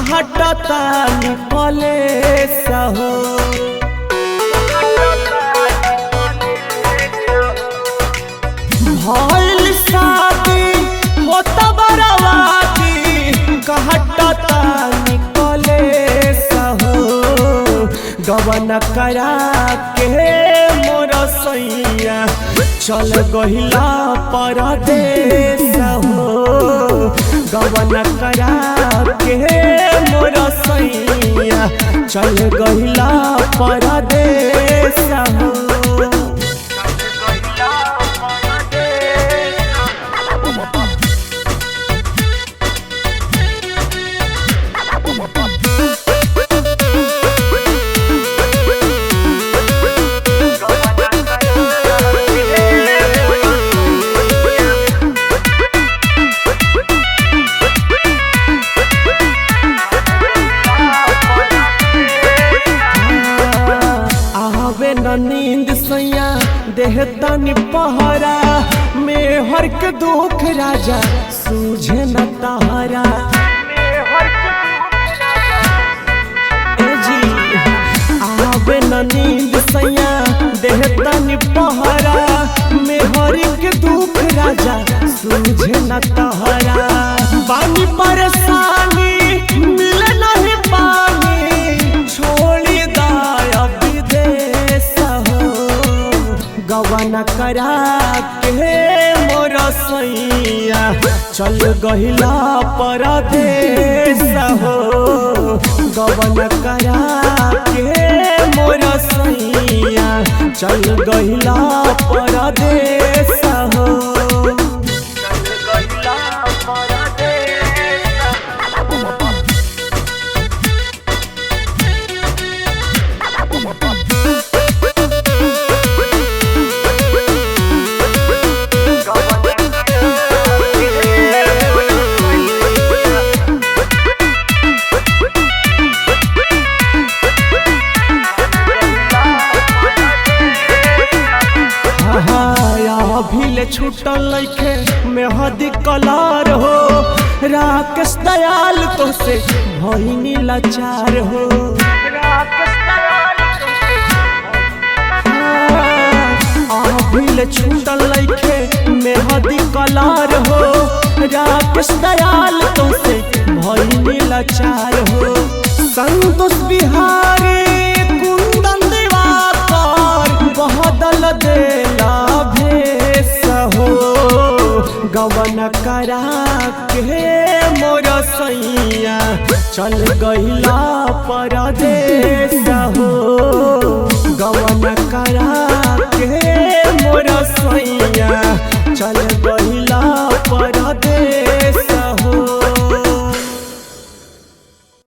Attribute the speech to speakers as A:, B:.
A: हटता निकले सहो भइल शादी होता बराबादी कहटता निकले सहो गवन करा के मोर सैया चल गहिला परदेस हो गवन करा के मोर सैया चल गहिला परदेस हो। नींद सैया देहता पहरा में हर के दुख राजा सूझे न तहरा आवे न नींद सैया देहता पहरा में हर के दुख राजा सूझे न तहरा बानी परेशानी मिले नहीं पानी छोड़ी दाया गवन करा के मोर सैया चल गहिला परदेस हो गवन करा के मोर सैया चल गहिला परदेस हो। भीले छूटल लइखे मेहदी कलार हो राकेश दयाल तो से भइनी लाचार हो भीले छूटल लइखे मेहदी कलार हो राकेश दयाल तो से भइनी लाचार हो संतोष बिहारी कुंदन दिवाकर बहदल देला गवन करा के मोर सैया चल गहिला परदेस।